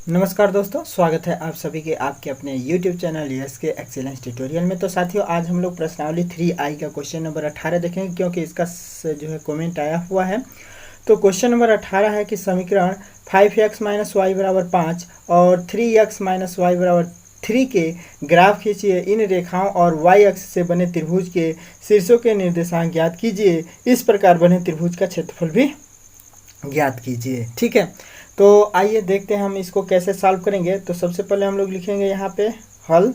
नमस्कार दोस्तों, स्वागत है आप सभी के आपके अपने YouTube चैनल यस के एक्सीलेंस ट्यूटोरियल में। तो साथियों, आज हम लोग प्रश्नावली 3I का क्वेश्चन नंबर 18 देखेंगे, क्योंकि इसका जो है कमेंट आया हुआ है। तो क्वेश्चन नंबर 18 है कि समीकरण 5x माइनस वाई बराबर 5 और 3x माइनस वाई बराबर 3 के ग्राफ खींचिए। इन रेखाओं और y अक्ष से बने त्रिभुज के शीर्षों के निर्देशांक ज्ञात कीजिए। इस प्रकार बने त्रिभुज का क्षेत्रफल भी ज्ञात कीजिए। ठीक है, तो आइए देखते हैं हम इसको कैसे सॉल्व करेंगे। तो सबसे पहले हम लोग लिखेंगे यहाँ पे हल,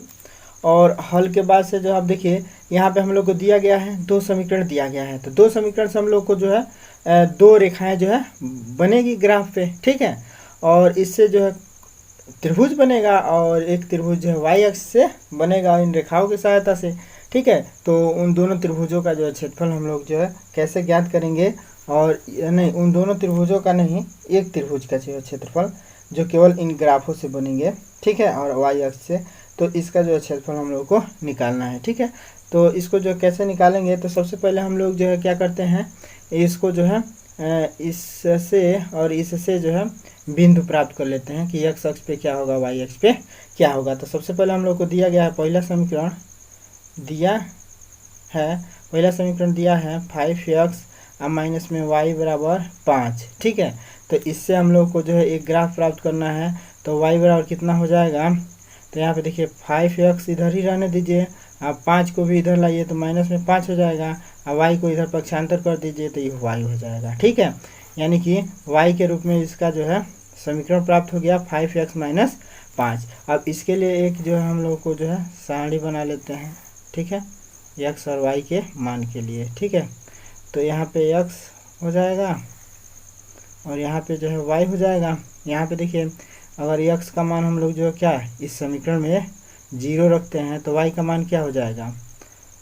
और हल के बाद से जो आप देखिए यहाँ पे हम लोग को दिया गया है, दो समीकरण दिया गया है। तो दो समीकरण से हम लोग को जो है दो रेखाएं जो है बनेगी ग्राफ पे। ठीक है, और इससे जो है त्रिभुज बनेगा, और एक त्रिभुज जो है वाई अक्ष से बनेगा इन रेखाओं की सहायता से। ठीक है, तो उन दोनों त्रिभुजों का जो है क्षेत्रफल हम लोग जो है कैसे ज्ञात करेंगे, और नहीं, उन दोनों त्रिभुजों का नहीं, एक त्रिभुज का जो है क्षेत्रफल जो केवल इन ग्राफों से बनेंगे। ठीक है, और वाई अक्ष से, तो इसका जो है क्षेत्रफल हम लोग को निकालना है। ठीक है, तो इसको जो कैसे निकालेंगे, तो सबसे पहले हम लोग जो है क्या करते हैं, इसको जो है इससे और इससे जो है बिंदु प्राप्त कर लेते हैं कि एक्स अक्ष पे क्या होगा, वाई अक्ष पे क्या होगा। तो सबसे पहले हम लोग को दिया गया है, पहला समीकरण दिया है, पहला समीकरण दिया है 5x माइनस में y बराबर 5। ठीक है, तो इससे हम लोग को जो है एक ग्राफ प्राप्त करना है। तो y बराबर कितना हो जाएगा, तो यहाँ पे देखिए 5x इधर ही रहने दीजिए, आप 5 को भी इधर लाइए तो माइनस में 5 हो जाएगा, और y को इधर पक्षांतर कर दीजिए तो ये y हो जाएगा। ठीक है, यानी कि y के रूप में इसका जो है समीकरण प्राप्त हो गया 5x माइनस 5। अब इसके लिए एक जो है हम लोग को जो है सारणी बना लेते हैं। ठीक है, x और y के मान के लिए। ठीक है, तो यहाँ पे x हो जाएगा और यहाँ पे जो है y हो जाएगा। यहाँ पे देखिए, अगर x का मान हम लोग जो है क्या इस समीकरण में 0 रखते हैं तो y का मान क्या हो जाएगा,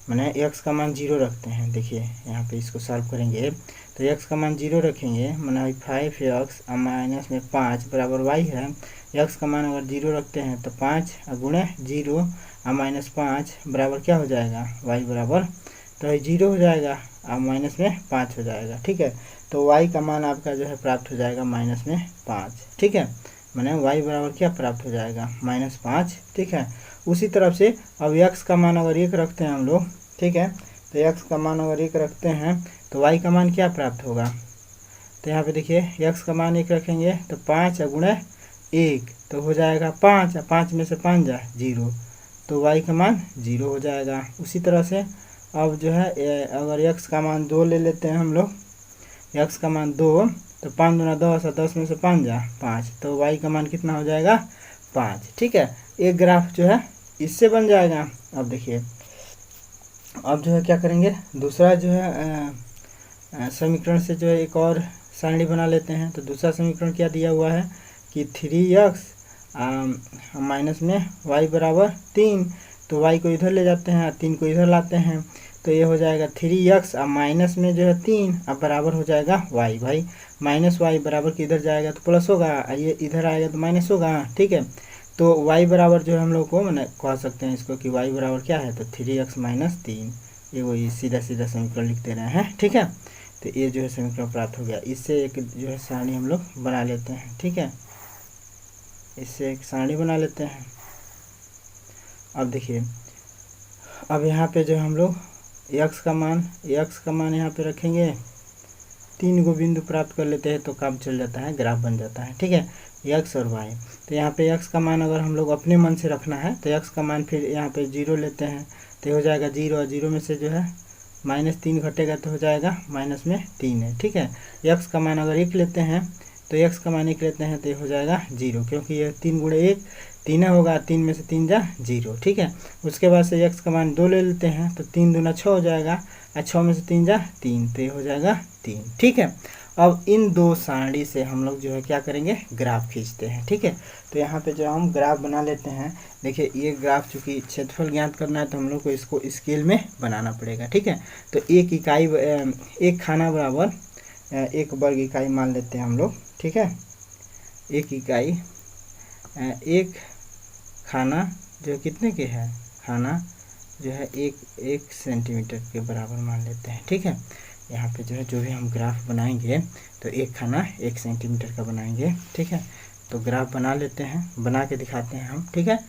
मैंने x का मान 0 रखते हैं। देखिए यहाँ पे इसको सॉल्व करेंगे तो x का मान 0 रखेंगे, मैंने 5x माइनस में 5 बराबर y है। x का मान अगर 0 रखते हैं तो 5 गुणे 0 माइनस 5 बराबर क्या हो जाएगा, y बराबर, तो 0 हो जाएगा और माइनस में 5 हो जाएगा। ठीक है, तो y का मान आपका जो है प्राप्त हो जाएगा माइनस में 5। ठीक है, मैंने y बराबर क्या प्राप्त हो जाएगा, -5। ठीक है, उसी तरफ से अब x का मान अगर 1 रखते हैं हम लोग, ठीक है, तो x का मान अगर 1 रखते हैं तो y का मान क्या प्राप्त होगा, तो यहाँ पे देखिए x का मान 1 रखेंगे तो 5 गुणे 1 तो हो जाएगा 5, 5 में से 5 जा 0, तो y का मान 0 हो जाएगा। उसी तरह से अब जो है अगर x का मान 2 ले लेते हैं हम लोग, x का मान 2, तो 5 दूना 10, 10 में से 5 जा 5, तो y का मान कितना हो जाएगा 5। ठीक है, एक ग्राफ जो है इससे बन जाएगा। अब देखिए, अब जो है क्या करेंगे, दूसरा जो है समीकरण से जो है एक और सारणी बना लेते हैं। तो दूसरा समीकरण क्या दिया हुआ है कि 3x माइनस में y बराबर 3, तो y को इधर ले जाते हैं, 3 को इधर लाते हैं, तो ये हो जाएगा 3x माइनस में जो है 3 अब बराबर हो जाएगा y। भाई माइनस y बराबर के इधर जाएगा तो प्लस होगा, ये इधर आएगा तो माइनस होगा। ठीक है, तो y बराबर जो है हम लोग को मैंने कह सकते हैं इसको कि y बराबर क्या है, तो 3x माइनस 3, ये वही सीधा सीधा समीकरण लिख दे रहे हैं। ठीक है, तो ये जो है समीकरण प्राप्त हो गया। इससे एक जो है सारणी हम लोग बना लेते हैं। ठीक है, इससे एक सारणी बना लेते हैं। अब देखिए, अब यहाँ पे जो हम लोग x का मान यहाँ पे रखेंगे, 3 को बिंदु प्राप्त कर लेते हैं तो काम चल जाता है, ग्राफ बन जाता है। ठीक है, x और y, तो यहाँ पे x का मान अगर हम लोग अपने मन से रखना है तो x का मान फिर यहाँ पे 0 लेते हैं तो हो जाएगा 0, और 0 में से जो है -3 घटेगा तो हो जाएगा माइनस में 3 है। ठीक है, x का मान अगर 1 लेते हैं तो x का मान 1 लेते हैं तो ये हो जाएगा 0, क्योंकि ये 3 गुणे 1 3 होगा, 3 में से 3 जा 0। ठीक है, उसके बाद से x का मान 2 ले लेते हैं तो 3 दूना 6 हो जाएगा, और 6 में से 3 जा 3, तो ये हो जाएगा 3। ठीक है, अब इन दो सारणी से हम लोग जो है क्या करेंगे, ग्राफ खींचते हैं। ठीक है, तो यहाँ पे जो हम ग्राफ बना लेते हैं। देखिए ये ग्राफ चूँकि क्षेत्रफल ज्ञात करना है तो हम लोग को इसको स्केल में बनाना पड़ेगा। ठीक है, तो एक इकाई एक खाना बराबर 1 वर्ग इकाई मान लेते हैं हम लोग। ठीक है, एक इकाई एक खाना जो कितने के है, खाना जो है 1 सेंटीमीटर के बराबर मान लेते हैं। ठीक है, यहाँ पे जो है जो भी हम ग्राफ बनाएंगे तो एक खाना 1 सेंटीमीटर का बनाएंगे। ठीक है, तो ग्राफ बना लेते हैं, बना के दिखाते हैं हम, ठीक है।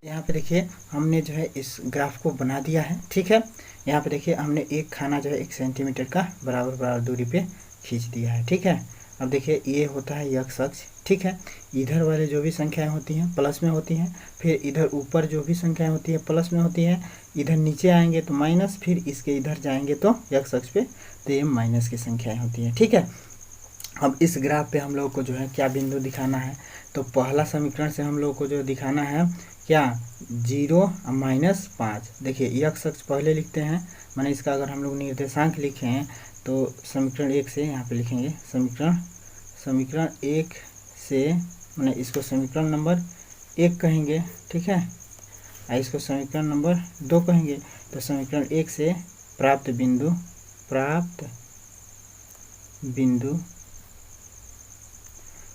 यहाँ पे देखिए हमने जो है इस ग्राफ को बना दिया है, ठीक है। यहाँ पे देखिए हमने एक खाना जो है 1 सेंटीमीटर का बराबर बराबर दूरी पे खींच दिया है, ठीक है। अब देखिए ये होता है x अक्ष, ठीक है। इधर वाले जो भी संख्याएं होती हैं प्लस में होती हैं, फिर इधर ऊपर जो भी संख्याएं होती है प्लस में होती हैं, इधर नीचे आएंगे तो माइनस, फिर इसके इधर जाएंगे तो x अक्ष पे तो ये माइनस की संख्याएं होती हैं, ठीक है। अब इस ग्राफ पे हम लोग को जो है क्या बिंदु दिखाना है, तो पहला समीकरण से हम लोग को जो दिखाना है क्या 0 -5। देखिए x अक्ष पहले लिखते हैं, माने इसका अगर हम लोग निर्देशांक लिखें तो समीकरण 1 से यहाँ पे लिखेंगे समीकरण 1 से, माने इसको समीकरण नंबर 1 कहेंगे, ठीक है, और इसको समीकरण नंबर 2 कहेंगे। तो समीकरण 1 से प्राप्त बिंदु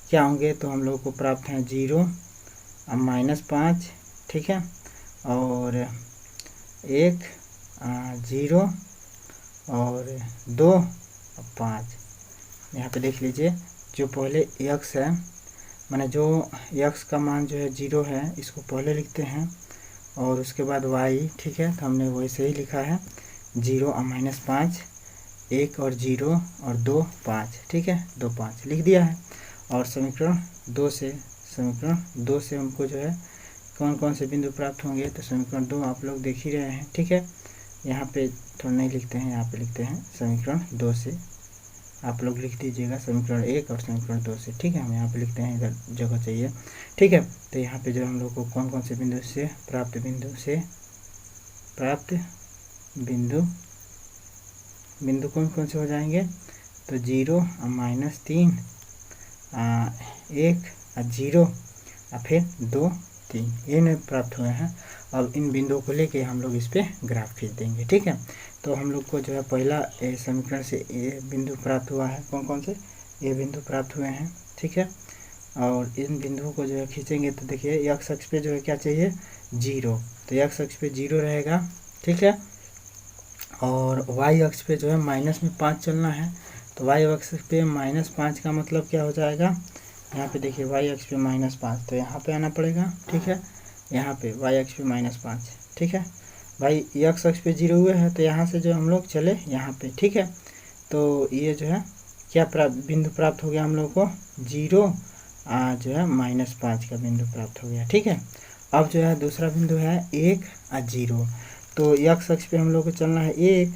क्या होंगे, तो हम लोग को प्राप्त हैं 0 -5, ठीक है, और 1 0 और 2 और 5। यहाँ पे देख लीजिए जो पहले x है, माने जो x का मान जो है 0 है, इसको पहले लिखते हैं और उसके बाद y, ठीक है। तो हमने वैसे ही लिखा है 0 और -5, 1 और 0 और 2 5, ठीक है, 2 5 लिख दिया है। और समीकरण 2 से हमको जो है कौन कौन से बिंदु प्राप्त होंगे, तो समीकरण 2 आप लोग देख ही रहे हैं, ठीक है। यहाँ पे थोड़ा नहीं लिखते हैं, यहाँ पे लिखते हैं समीकरण 2 से, आप लोग लिख दीजिएगा समीकरण 1 और समीकरण 2 से, ठीक है। हम यहाँ पे लिखते हैं, इधर जगह चाहिए, ठीक है। तो यहाँ पे जो हम लोग को कौन कौन से बिंदु से प्राप्त बिंदु कौन कौन से हो जाएंगे, तो 0 और -3, 1 और 0 और फिर 2 3, ये नहीं प्राप्त हुए हैं। अब इन बिंदुओं को लेके हम लोग इस पे ग्राफ खींच देंगे, ठीक है। तो हम लोग को जो है पहला समीकरण से ये बिंदु प्राप्त हुआ है, कौन कौन से ये बिंदु प्राप्त हुए हैं, ठीक है। और इन बिंदुओं को जो है खींचेंगे तो देखिए x अक्ष पे जो है क्या चाहिए 0, तो x अक्ष पे 0 रहेगा, ठीक है। और y अक्ष पे जो है -5 चलना है, तो y अक्ष पे -5 का मतलब क्या हो जाएगा, यहाँ पे देखिए y अक्ष पे -5, तो यहाँ पे आना पड़ेगा, ठीक है। यहाँ पे y अक्ष पे -5, ठीक है। भाई x अक्ष पे 0 हुए हैं, तो यहाँ से जो हम लोग चले यहाँ पे, ठीक है। तो ये जो है क्या बिंदु प्राप्त हो गया हम लोग को 0 जो है -5 का बिंदु प्राप्त हो गया, ठीक है। अब जो है दूसरा बिंदु है 1 और 0, तो x अक्ष पे हम लोग को चलना है 1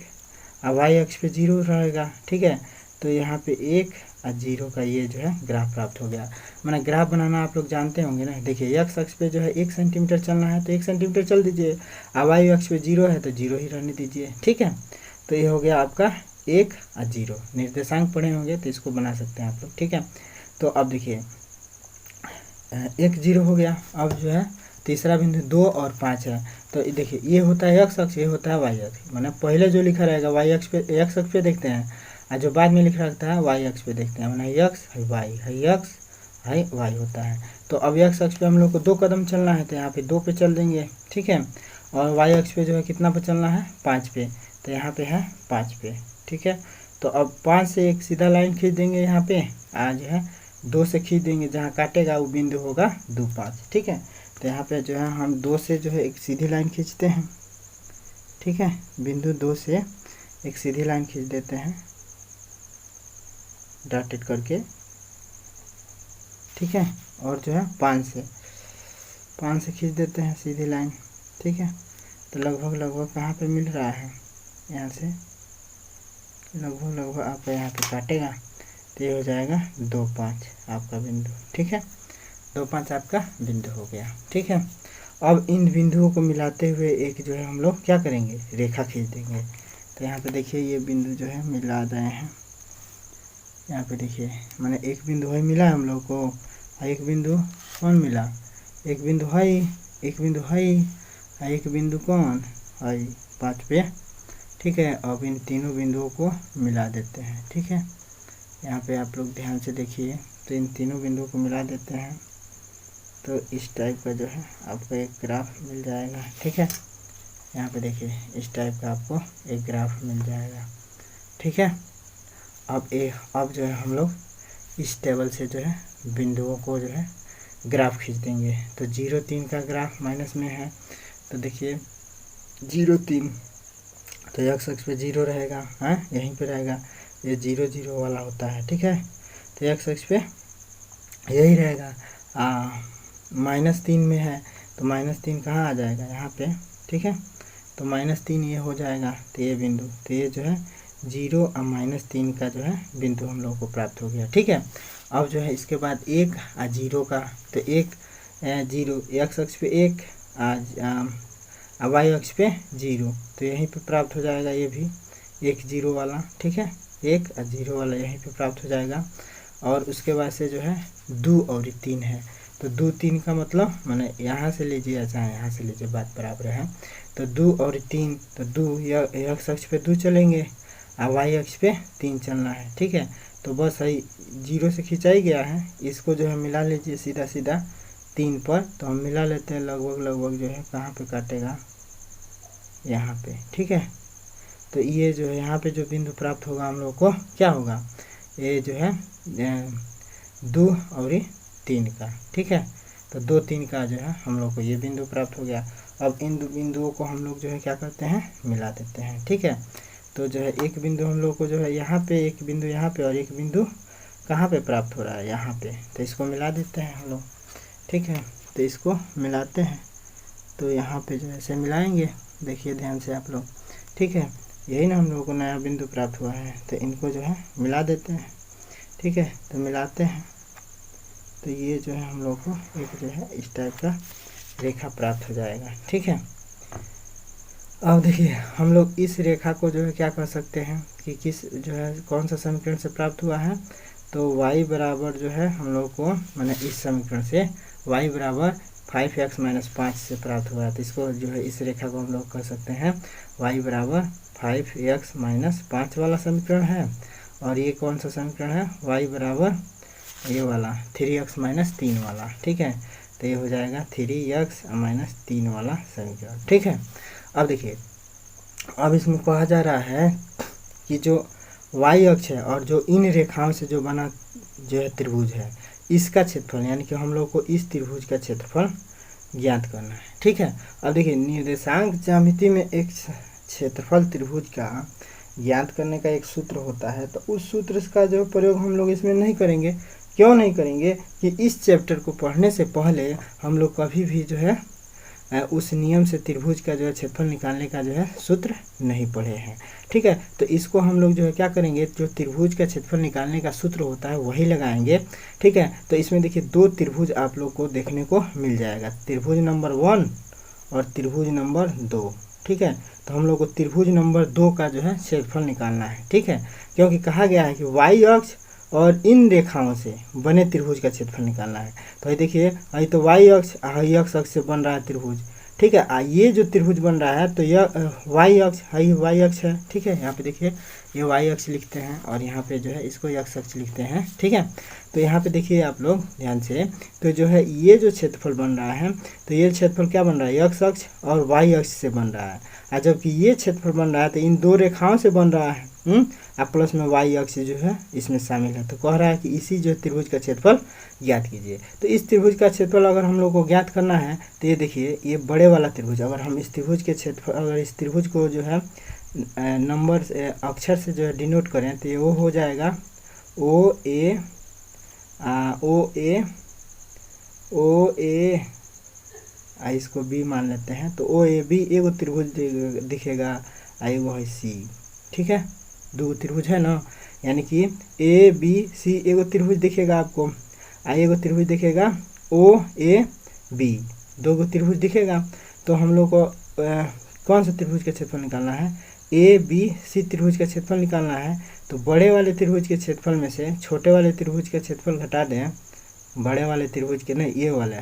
और y अक्ष पे 0 रहेगा, ठीक है। तो यहाँ पे 1 और 0 का ये जो है ग्राफ प्राप्त हो गया। मैंने ग्राफ बनाना आप लोग जानते होंगे ना। देखिए x अक्ष पे जो है 1 सेंटीमीटर चलना है तो 1 सेंटीमीटर चल दीजिए, और y अक्ष पे 0 है तो 0 ही रहने दीजिए, ठीक है। तो ये हो गया आपका 1 और 0, निर्देशांक पढ़े होंगे तो इसको बना सकते हैं आप लोग, ठीक है। तो अब देखिए 1 0 हो गया। अब जो है तीसरा बिंदु 2 और 5 है, तो देखिए ये होता है x अक्ष, ये होता है y अक्ष। मैंने पहले जो लिखा रहेगा y अक्ष पे, x अक्ष पे देखते हैं, और जो बाद में लिखा रहता है y अक्ष पे देखते हैं, मैंने x है y है x है y होता है। तो अब x अक्ष पे हम लोग को 2 कदम चलना है, तो यहाँ पे 2 पे चल देंगे, ठीक है। और y अक्ष पे जो है कितना पे चलना है 5 पे, तो यहाँ पे है 5 पे, ठीक है। तो अब 5 से एक सीधा लाइन खींच देंगे, यहाँ पे आज है 2 से खींच देंगे, जहाँ काटेगा वो बिंदु होगा 2 5, ठीक है। तो यहाँ पे जो है हम 2 से जो है एक सीधी लाइन खींचते हैं, ठीक है। बिंदु 2 से एक सीधी लाइन खींच देते हैं डॉटेड करके, ठीक है। और जो है 5 से खींच देते हैं सीधी लाइन, ठीक है। तो लगभग कहाँ पे मिल रहा है, यहाँ से लगभग आपका यहाँ पे काटेगा तो ये हो जाएगा 2 5 आपका बिंदु, ठीक है। 2 5 आपका बिंदु हो गया, ठीक है। अब इन बिंदुओं को मिलाते हुए एक जो है हम लोग क्या करेंगे, रेखा खींच देंगे। तो यहाँ पे देखिए ये बिंदु जो है मिला रहे हैं, यहाँ पे देखिए मैंने एक बिंदु है मिला हम लोग को, एक बिंदु कौन मिला, एक बिंदु है, एक बिंदु है, एक बिंदु कौन है 5 पे, ठीक है। अब इन तीनों बिंदुओं को मिला देते हैं, ठीक है। यहाँ पे आप लोग ध्यान से देखिए, तो इन तीनों बिंदुओं को मिला देते हैं, तो इस टाइप का जो है आपको एक ग्राफ मिल जाएगा, ठीक है। यहाँ पे देखिए इस टाइप का आपको एक ग्राफ मिल जाएगा, ठीक है। अब जो है हम लोग इस टेबल से जो है बिंदुओं को जो है ग्राफ खींच देंगे। तो 0 3 का ग्राफ माइनस में है, तो देखिए 0 3, तो एक्स अक्ष पे 0 रहेगा, हाँ यहीं पे रहेगा, ये 0 0 वाला होता है, ठीक है। तो एक्स अक्ष पे यही रहेगा। -3 में है, तो -3 कहाँ आ जाएगा, यहाँ पे, ठीक है। तो -3 ये हो जाएगा, तो ये बिंदु, तो ये जो है 0 और -3 का जो है बिंदु हम लोग को प्राप्त हो गया, ठीक है। अब जो है इसके बाद 1 और 0 का, तो 1 0 एक्स अक्ष पे 1 और वाई अक्ष पे 0, तो यहीं पे प्राप्त हो जाएगा, ये भी 1 0 वाला, ठीक है, 1 और 0 वाला यहीं पे प्राप्त हो जाएगा। और उसके बाद से जो है 2 और 3 है, तो 2 3 का मतलब मैंने यहाँ से लीजिए या चाहे यहाँ से लीजिए, बात बराबर है। तो 2 और 3, तो 2 एक्स अक्ष पे 2 चलेंगे और वाई अक्ष पे 3 चलना है, ठीक है। तो बस सही 0 से खिंचाई गया है, इसको जो है मिला लीजिए सीधा सीधा 3 पर, तो हम मिला लेते हैं, लगभग जो है कहाँ पे काटेगा, यहाँ पे, ठीक है। तो ये जो है यहाँ पे जो बिंदु प्राप्त होगा हम लोग को क्या होगा, ये जो है 2 और 3 का, ठीक है। तो 2 3 का जो है हम लोग को ये बिंदु प्राप्त हो गया। अब इन दो बिंदुओं को हम लोग जो है क्या करते हैं, मिला देते हैं, ठीक है। तो जो है एक बिंदु हम लोग को जो है यहाँ पे, एक बिंदु यहाँ पे और एक बिंदु कहाँ पे प्राप्त हो रहा है, यहाँ पे, तो इसको मिला देते हैं हम लोग, ठीक है। तो इसको मिलाते हैं, तो यहाँ पे जो है ऐसे मिलाएंगे, देखिए ध्यान से आप लोग, ठीक है। यही ना हम लोगों को नया बिंदु प्राप्त हुआ है, तो इनको जो है मिला देते हैं, ठीक है। तो मिलाते हैं, तो ये जो है हम लोग को एक जो है इस टाइप का रेखा प्राप्त हो जाएगा, ठीक है। अब देखिए हम लोग इस रेखा को जो है क्या कर सकते हैं कि किस जो है कौन सा समीकरण से प्राप्त हुआ है, तो y बराबर जो है हम लोग को मैंने इस समीकरण से y बराबर 5x - 5 से प्राप्त हुआ है। तो इसको जो है इस रेखा को हम लोग कर सकते हैं y बराबर 5x - 5 वाला समीकरण है। और ये कौन सा समीकरण है, y बराबर ये वाला 3x - 3 वाला, ठीक है। तो ये हो जाएगा 3x - 3 वाला समीकरण, ठीक है। अब देखिए, अब इसमें कहा जा रहा है कि जो y अक्ष है और जो इन रेखाओं से जो बना जो है त्रिभुज है, इसका क्षेत्रफल, यानी कि हम लोग को इस त्रिभुज का क्षेत्रफल ज्ञात करना है, ठीक है। अब देखिए निर्देशांक ज्यामिति में एक क्षेत्रफल त्रिभुज का ज्ञात करने का एक सूत्र होता है, तो उस सूत्र का जो प्रयोग हम लोग इसमें नहीं करेंगे। क्यों नहीं करेंगे कि इस चैप्टर को पढ़ने से पहले हम लोग कभी भी जो है उस नियम से त्रिभुज का जो है क्षेत्रफल निकालने का जो है सूत्र नहीं पढ़े हैं, ठीक है। तो इसको हम लोग जो है क्या करेंगे, जो त्रिभुज का क्षेत्रफल निकालने का सूत्र होता है वही लगाएंगे, ठीक है। तो इसमें देखिए 2 त्रिभुज आप लोग को देखने को मिल जाएगा, त्रिभुज नंबर 1 और त्रिभुज नंबर 2, ठीक है। तो हम लोग को त्रिभुज नंबर 2 का जो है क्षेत्रफल निकालना है, ठीक है। क्योंकि कहा गया है कि y अक्ष और इन रेखाओं से बने त्रिभुज का क्षेत्रफल निकालना है। तो ये देखिए, अभी तो y अक्ष x अक्ष से बन रहा है त्रिभुज, ठीक है। ये जो त्रिभुज बन रहा है तो यह y अक्ष y अक्ष है, ठीक है। यहाँ पे देखिए ये y अक्ष लिखते हैं और यहाँ पे जो है इसको x अक्ष लिखते हैं, ठीक है। तो यहाँ पे देखिए आप लोग ध्यान से, तो जो है ये जो क्षेत्रफल बन रहा है, तो ये क्षेत्रफल क्या बन रहा है, x अक्ष और y अक्ष से बन रहा है। और जबकि ये क्षेत्रफल बन रहा है तो इन 2 रेखाओं से बन रहा है, अब प्लस में y अक्ष जो है इसमें शामिल है। तो कह रहा है कि इसी जो त्रिभुज का क्षेत्रफल ज्ञात कीजिए। तो इस त्रिभुज का क्षेत्रफल अगर हम लोग को ज्ञात करना है, तो ये देखिए ये बड़े वाला त्रिभुज, अगर हम इस त्रिभुज के क्षेत्रफल, अगर इस त्रिभुज को जो है नंबर अक्षर से जो है डिनोट करें, तो ये वो हो जाएगा ओ ए इसको बी मान लेते हैं। तो OAB एगो त्रिभुज दिखेगा, एगो है C, ठीक है। 2 त्रिभुज है ना, यानी कि ABC एगो त्रिभुज दिखेगा आपको, एगो त्रिभुज दिखेगा OAB, 2 गो त्रिभुज दिखेगा। तो हम लोग को कौन सा त्रिभुज का क्षेत्रफल निकालना है, ABC त्रिभुज का क्षेत्रफल निकालना है। तो बड़े वाले त्रिभुज के क्षेत्रफल में से छोटे वाले त्रिभुज का क्षेत्रफल घटा दें, बड़े वाले त्रिभुज के नहीं, ये वाला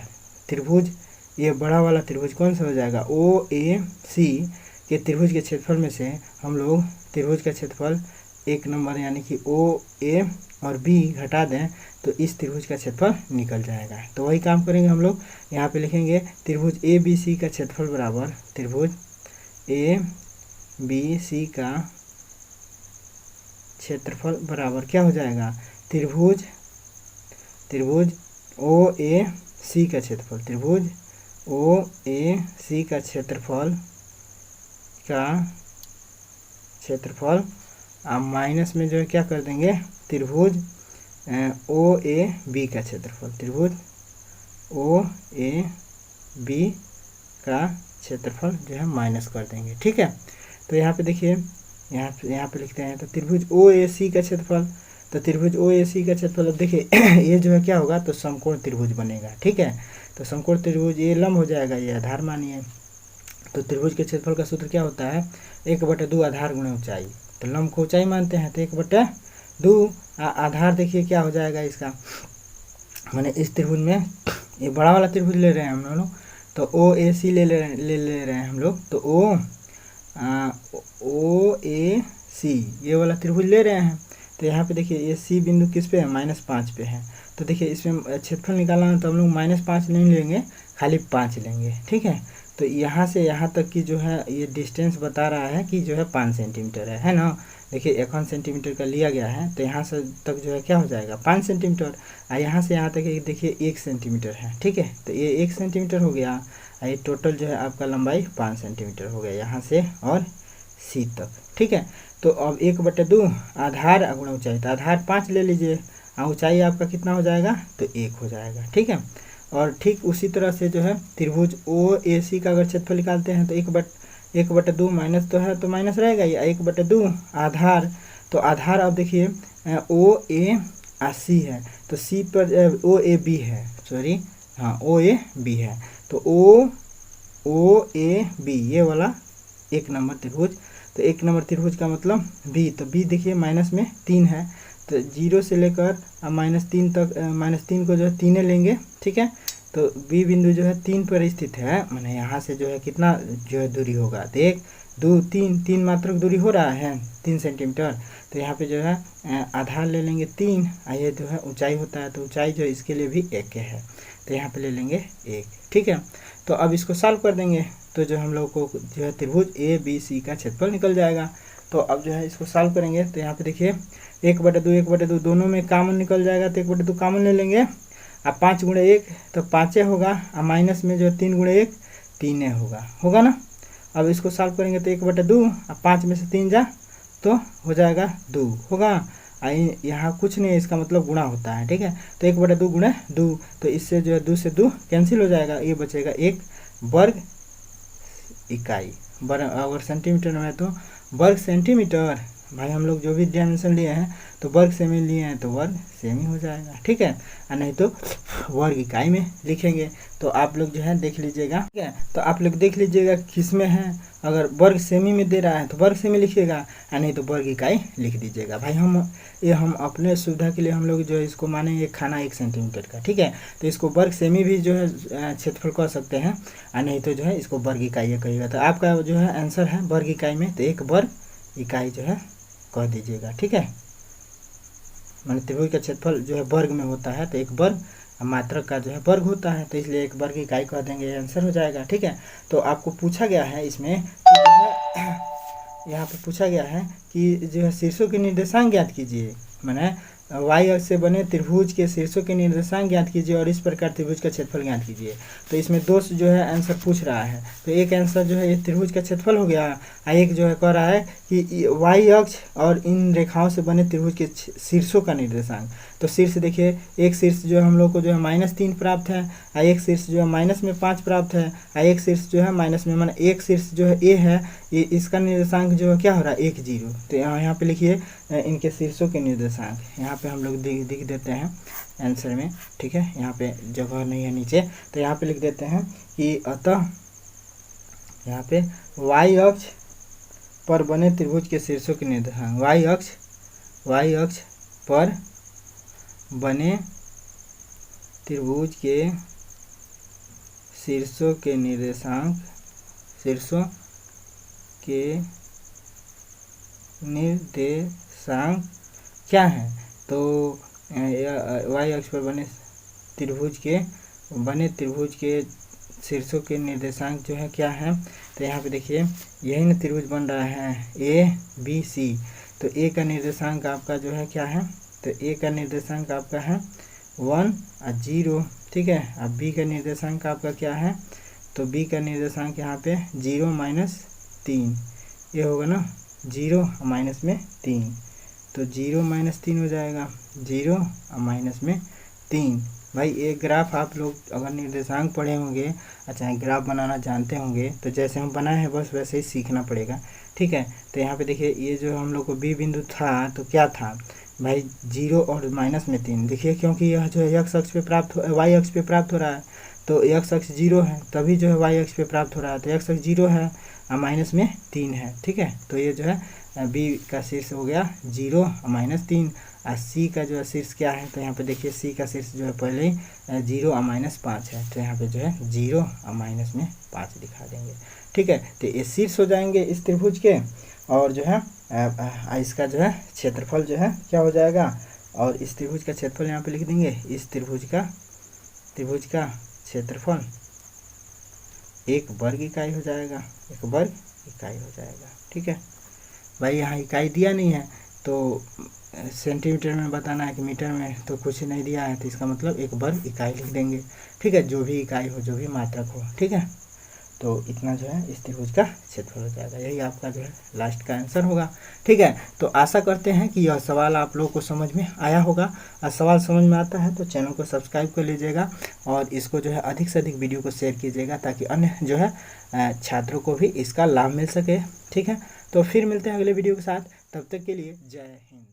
त्रिभुज, ये बड़ा वाला त्रिभुज कौन सा हो जाएगा, OAC के त्रिभुज के क्षेत्रफल में से हम लोग त्रिभुज का क्षेत्रफल 1 नंबर यानी कि OA और B घटा दें, तो इस त्रिभुज का क्षेत्रफल निकल जाएगा। तो वही काम करेंगे हम लोग, यहाँ पे लिखेंगे त्रिभुज ABC का क्षेत्रफल बराबर त्रिभुज ABC का क्षेत्रफल बराबर क्या हो जाएगा, त्रिभुज OAC सी का क्षेत्रफल, त्रिभुज ओ ए सी का क्षेत्रफल आप माइनस में जो है क्या कर देंगे, त्रिभुज ओ ए बी का क्षेत्रफल, त्रिभुज ओ ए बी का क्षेत्रफल जो है माइनस कर देंगे। ठीक है, तो यहाँ पे देखिए, यहाँ पे लिखते हैं तो त्रिभुज ओ ए सी का क्षेत्रफल, तो त्रिभुज ओ ए सी का क्षेत्रफल, अब देखिए ये जो है क्या होगा, तो समकोण त्रिभुज बनेगा। ठीक है, तो समकोण त्रिभुज ये लंब हो जाएगा, ये आधार मानिए। तो त्रिभुज के क्षेत्रफल का सूत्र क्या होता है, 1/2 आधार गुणा ऊंचाई। तो लंब को ऊंचाई मानते हैं, तो 1/2 आधार देखिए क्या हो जाएगा इसका, मैंने इस त्रिभुज में ये बड़ा वाला त्रिभुज ले रहे हैं हम लोग, तो ओ ए सी ले रहे हैं हम लोग, तो ओ ए सी ये वाला त्रिभुज ले रहे हैं। तो यहाँ पे देखिए ये सी बिंदु किस पे है, -5 पे है। तो देखिए इसमें क्षेत्रफल निकालना है तो हम लोग -5 नहीं लेंगे, खाली 5 लेंगे। ठीक है, तो यहाँ से यहाँ तक की जो है ये डिस्टेंस बता रहा है कि जो है 5 सेंटीमीटर है ना। देखिए 1 सेंटीमीटर का लिया गया है, तो यहाँ से तक जो है क्या हो जाएगा, 5 सेंटीमीटर। और यहाँ से यहाँ तक देखिए 1 सेंटीमीटर है। ठीक है, तो ये 1 सेंटीमीटर हो गया, ये टोटल जो है आपका लंबाई 5 सेंटीमीटर हो गया यहाँ से और सी तक। ठीक है, तो अब 1/2 आधार गुणा ऊंचाई, तो आधार 5 ले लीजिए, ऊंचाई आपका कितना हो जाएगा, तो 1 हो जाएगा। ठीक है, और ठीक उसी तरह से जो है त्रिभुज ओ ए सी का अगर क्षेत्रफल निकालते हैं तो 1/2 माइनस तो है, तो माइनस रहेगा, ये 1/2 आधार, तो आधार अब देखिए ओ ए सी है, तो सी पर ओ ए बी है, सॉरी हाँ ओ ए बी है, तो ओ ए बी ये वाला 1 नंबर त्रिभुज। तो 1 नंबर त्रिभुज का मतलब बी, तो बी देखिए माइनस में 3 है, तो 0 से लेकर -3 तक, -3 को जो है 3 लेंगे। ठीक है, तो बी बिंदु जो है 3 पर स्थित है, मैंने यहाँ से जो है कितना जो है दूरी होगा, तो 1 2 3 मात्रक दूरी हो रहा है 3 सेंटीमीटर। तो यहाँ पे जो है आधार ले लेंगे 3, ये जो है ऊंचाई होता है, तो ऊंचाई जो है इसके लिए भी 1 है, तो यहाँ पे ले लेंगे 1। ठीक है, तो अब इसको सॉल्व कर देंगे, तो जो हम लोग को जो है त्रिभुज ए बी सी का क्षेत्रफल निकल जाएगा। तो अब जो है इसको सॉल्व करेंगे, तो यहाँ पे देखिए 1/2 दोनों में कॉमन निकल जाएगा, तो 1/2 कॉमन ले लेंगे, अब 5 × 1 तो 5 होगा, और माइनस में जो 3 × 1 3 होगा ना। अब इसको सॉल्व करेंगे तो 1/2, अब 5 में से 3 जा तो हो जाएगा 2 होगा, यहाँ कुछ नहीं, इसका मतलब गुणा होता है। ठीक है, तो 1/2 × 2, तो इससे जो है 2 से 2 कैंसिल हो जाएगा, ये बचेगा 1 वर्ग इकाई। अगर सेंटीमीटर में है तो वर्ग सेंटीमीटर, भाई हम लोग जो भी डायमेंशन लिए हैं तो वर्ग सेमी लिए हैं तो वर्ग सेमी हो जाएगा। ठीक है, और नहीं तो वर्ग इकाई में लिखेंगे। तो आप लोग जो है देख लीजिएगा। ठीक है, तो आप लोग देख लीजिएगा किस में है, अगर वर्ग सेमी में दे रहा है तो वर्ग सेमी लिखिएगा, और नहीं तो वर्ग इकाई लिख दीजिएगा। भाई हम अपने सुविधा के लिए हम लोग जो है इसको मानेंगे खाना 1 सेंटीमीटर का। ठीक है, तो इसको वर्ग सेमी भी जो है क्षेत्रफल कह सकते हैं, और नहीं तो जो है इसको वर्ग इकाई कहिएगा। तो आपका जो है आंसर है वर्ग इकाई में, तो 1 वर्ग इकाई जो है कह दीजिएगा। ठीक है, मान त्रिभुज का क्षेत्रफल जो है वर्ग में होता है, तो 1 वर्ग मात्रक का जो है वर्ग होता है, तो इसलिए 1 वर्ग इकाई कह देंगे, ये आंसर हो जाएगा। ठीक है, तो आपको पूछा गया है इसमें कि जो है यहाँ पे पूछा गया है कि जो है शीर्षों के निर्देशांक ज्ञात कीजिए, मैंने वाई अक्ष से बने त्रिभुज के शीर्षों के निर्देशांक ज्ञात कीजिए और इस प्रकार त्रिभुज का क्षेत्रफल ज्ञात कीजिए। तो इसमें 2 जो है आंसर पूछ रहा है, तो एक आंसर जो है ये त्रिभुज का क्षेत्रफल हो गया, और एक जो है कह रहा है कि वाई अक्ष और इन रेखाओं से बने त्रिभुज के शीर्षों का निर्देशांक। तो शीर्ष देखिए, एक शीर्ष जो है हम लोग को जो है -3 प्राप्त है, और एक शीर्ष जो है -5 प्राप्त है, और एक शीर्ष जो है माइनस में, माना एक शीर्ष जो है ए है, ये इसका निर्देशांक जो है क्या हो रहा है 1 0। तो यहाँ पे लिखिए इनके शीर्षों के निर्देशांक, यहाँ पे हम लोग लिख देते हैं आंसर में। ठीक है, यहाँ पे जगह नहीं है नीचे, तो यहाँ पे लिख देते हैं कि अतः यहाँ पे वाई अक्ष पर बने त्रिभुज के शीर्षों के निर्देशांक, वाई अक्ष पर बने त्रिभुज के शीर्षों के निर्देशांक क्या है, तो वाई अक्ष पर बने त्रिभुज के शीर्षों के निर्देशांक जो है क्या है, तो यहाँ पे देखिए यही ना त्रिभुज बन रहा है ए बी सी, तो ए का निर्देशांक आपका जो है क्या है, तो ए का निर्देशांक आपका है 1 और 0, ठीक है। अब b का निर्देशांक आपका क्या है, तो b का निर्देशांक यहाँ पे 0 माइनस 3, ये होगा ना 0 माइनस में 3, तो 0 माइनस 3 हो जाएगा, 0 और माइनस में 3। भाई एक ग्राफ आप लोग अगर निर्देशांक पढ़े होंगे, अच्छा ग्राफ बनाना जानते होंगे, तो जैसे हम बनाए हैं बस वैसे ही सीखना पड़ेगा, ठीक है। तो यहाँ पे देखिए ये जो हम लोग को बी बिंदु था तो क्या था भाई, 0 और माइनस में 3, देखिए क्योंकि यह जो है x अक्ष पे प्राप्त वाई अक्ष पे प्राप्त हो रहा है, तो x अक्ष 0 है तभी जो है y अक्ष पे प्राप्त हो रहा है, तो x अक्ष 0 है और माइनस में 3 है, ठीक है। तो ये जो है b का शीर्ष हो गया 0 और माइनस 3, और c का जो है शीर्ष क्या है, तो यहाँ पे देखिए c का शीर्ष जो है पहले ही 0 और माइनस 5 है, तो यहाँ पे जो है 0 और माइनस में 5 दिखा देंगे, ठीक है। तो ये शीर्ष हो जाएंगे इस त्रिभुज के, और जो है इसका जो है क्षेत्रफल जो है क्या हो जाएगा, और इस त्रिभुज का क्षेत्रफल यहाँ पे लिख देंगे, इस त्रिभुज का क्षेत्रफल 1 वर्ग इकाई हो जाएगा, 1 वर्ग इकाई हो जाएगा, ठीक है। भाई यहाँ इकाई दिया नहीं है तो सेंटीमीटर में बताना है कि मीटर में, तो कुछ नहीं दिया है, तो इसका मतलब 1 वर्ग इकाई लिख देंगे, ठीक है। जो भी इकाई हो, जो भी मात्रक हो, ठीक है। तो इतना जो है इस त्रिभुज का क्षेत्रफल हो जाएगा, यही आपका जो है लास्ट का आंसर होगा, ठीक है। तो आशा करते हैं कि यह सवाल आप लोगों को समझ में आया होगा, और सवाल समझ में आता है तो चैनल को सब्सक्राइब कर लीजिएगा, और इसको जो है अधिक से अधिक वीडियो को शेयर कीजिएगा, ताकि अन्य जो है छात्रों को भी इसका लाभ मिल सके, ठीक है। तो फिर मिलते हैं अगले वीडियो के साथ, तब तक के लिए जय हिंद।